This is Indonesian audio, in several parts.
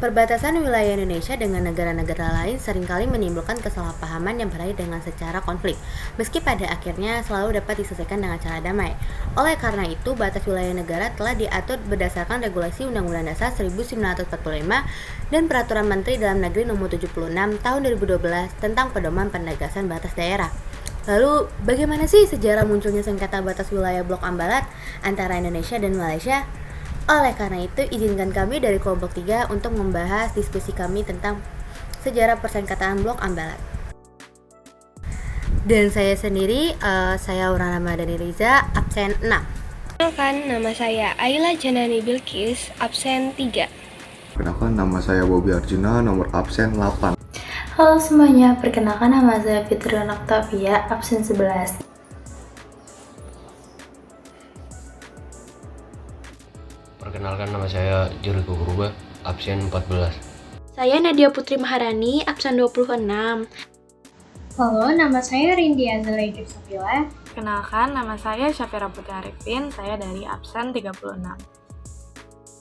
Perbatasan wilayah Indonesia dengan negara-negara lain seringkali menimbulkan kesalahpahaman yang berakhir dengan secara konflik, meski pada akhirnya selalu dapat diselesaikan dengan cara damai. Oleh karena itu, batas wilayah negara telah diatur berdasarkan regulasi Undang-Undang Dasar 1945 dan Peraturan Menteri Dalam Negeri Nomor 76 Tahun 2012 tentang pedoman penegasan batas daerah. Lalu, bagaimana sih sejarah munculnya sengketa batas wilayah Blok Ambalat antara Indonesia dan Malaysia? Oleh karena itu, izinkan kami dari kelompok 3 untuk membahas diskusi kami tentang sejarah persengketaan Blok Ambalat. Dan saya sendiri, saya Aura Ramadhani Riza, absen 6. Perkenalkan, nama saya Ayla Janani Bilkis, absen 3. Perkenalkan, nama saya Bobi Arjuna, nomor absen 8. Halo semuanya, perkenalkan nama saya Fitriana Octavia, absen 11. Perkenalkan, nama saya Jericho Berubah, absen 14. Saya Nadia Putri Maharani, absen 26. Halo, nama saya Rindi Azalea Girsapila. Kenalkan, nama saya Syafira Putri Arifin, saya dari absen 36.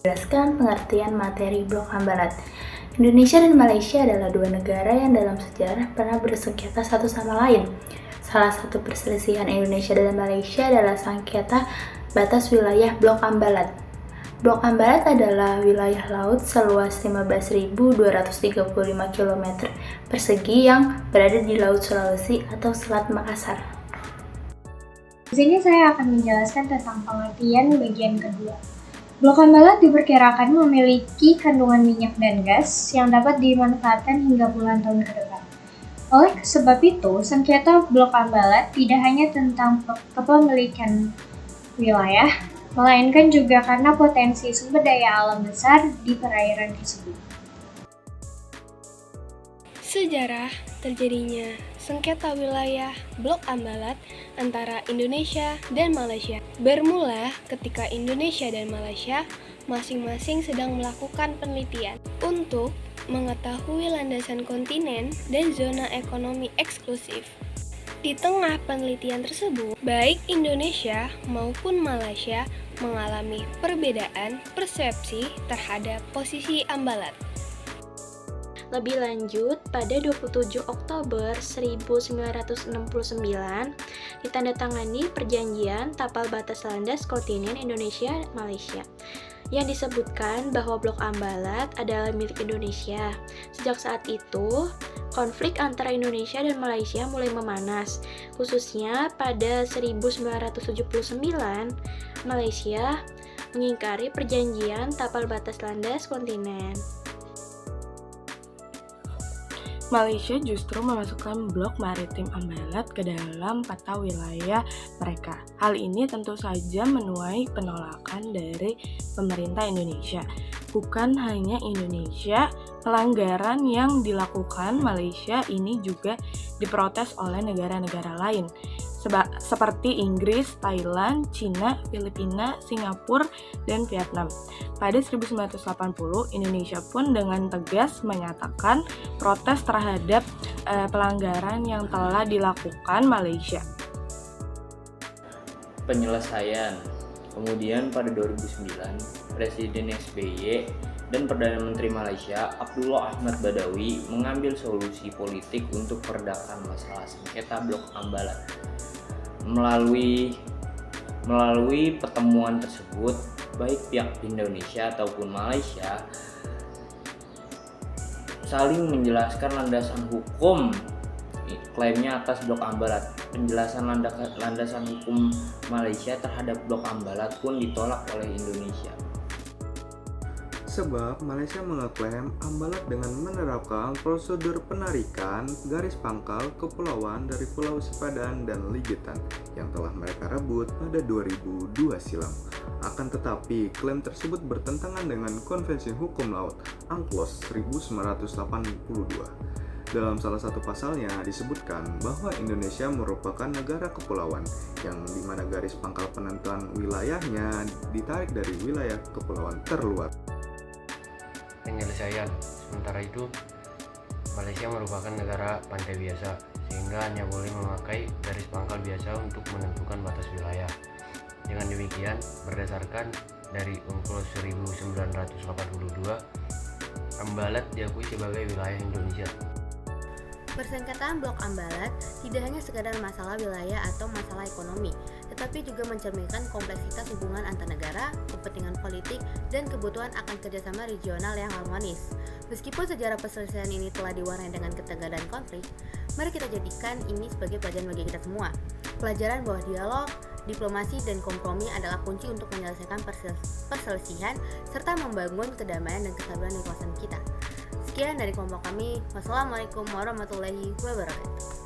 Jelaskan pengertian materi Blok Ambalat. Indonesia dan Malaysia adalah dua negara yang dalam sejarah pernah bersengketa satu sama lain. Salah satu perselisihan Indonesia dan Malaysia adalah sengketa batas wilayah Blok Ambalat. Blok Ambalat adalah wilayah laut seluas 15.235 km persegi yang berada di Laut Sulawesi atau Selat Makassar. Di sini saya akan menjelaskan tentang pengertian bagian kedua. Blok Ambalat diperkirakan memiliki kandungan minyak dan gas yang dapat dimanfaatkan hingga puluhan tahun ke depan. Oleh sebab itu, sengketa Blok Ambalat tidak hanya tentang kepemilikan wilayah, melainkan juga karena potensi sumber daya alam besar di perairan tersebut. Sejarah terjadinya sengketa wilayah Blok Ambalat antara Indonesia dan Malaysia bermula ketika Indonesia dan Malaysia masing-masing sedang melakukan penelitian untuk mengetahui landasan kontinen dan zona ekonomi eksklusif. Di tengah penelitian tersebut, baik Indonesia maupun Malaysia mengalami perbedaan persepsi terhadap posisi Ambalat. Lebih lanjut, pada 27 Oktober 1969 ditandatangani Perjanjian Tapal Batas Landas Kontinen Indonesia-Malaysia yang disebutkan bahwa Blok Ambalat adalah milik Indonesia. Sejak saat itu, konflik antara Indonesia dan Malaysia mulai memanas, khususnya pada 1979, Malaysia mengingkari Perjanjian Tapal Batas Landas Kontinen. Malaysia justru memasukkan blok maritim Ambalat ke dalam peta wilayah mereka. Hal ini tentu saja menuai penolakan dari pemerintah Indonesia. Bukan hanya Indonesia, pelanggaran yang dilakukan Malaysia ini juga diprotes oleh negara-negara lain, seperti Inggris, Thailand, Cina, Filipina, Singapura, dan Vietnam. Pada 1980, Indonesia pun dengan tegas menyatakan protes terhadap pelanggaran yang telah dilakukan Malaysia. Penyelesaian. Kemudian pada 2009, Presiden SBY dan Perdana Menteri Malaysia Abdullah Ahmad Badawi mengambil solusi politik untuk meredakan masalah sengketa Blok Ambalat. Melalui pertemuan tersebut, baik pihak Indonesia ataupun Malaysia saling menjelaskan landasan hukum klaimnya atas Blok Ambalat. Penjelasan landasan hukum Malaysia terhadap Blok Ambalat pun ditolak oleh Indonesia. Sebab Malaysia mengeklaim Ambalat dengan menerapkan prosedur penarikan garis pangkal kepulauan dari Pulau Sepadan dan Ligitan yang telah mereka rebut pada 2002 silam. Akan tetapi, klaim tersebut bertentangan dengan Konvensi Hukum Laut UNCLOS 1982. Dalam salah satu pasalnya disebutkan bahwa Indonesia merupakan negara kepulauan yang dimana garis pangkal penentuan wilayahnya ditarik dari wilayah kepulauan terluar. Penyelesaian. Sementara itu, Malaysia merupakan negara pantai biasa, sehingga hanya boleh memakai garis pangkal biasa untuk menentukan batas wilayah. Dengan demikian, berdasarkan dari UNCLOS 1982, Ambalat diakui sebagai wilayah Indonesia. Persingkatan Blok Ambalat tidak hanya sekadar masalah wilayah atau masalah ekonomi, tetapi juga mencerminkan kompleksitas hubungan antar negara, kepentingan politik, dan kebutuhan akan kerjasama regional yang harmonis. Meskipun sejarah perselisihan ini telah diwarnai dengan ketegangan dan konflik, mari kita jadikan ini sebagai pelajaran bagi kita semua. Pelajaran bahwa dialog, diplomasi, dan kompromi adalah kunci untuk menyelesaikan perselisihan serta membangun kedamaian dan kestabilan di kawasan kita. Sekian dari kelompok kami. Wassalamualaikum warahmatullahi wabarakatuh.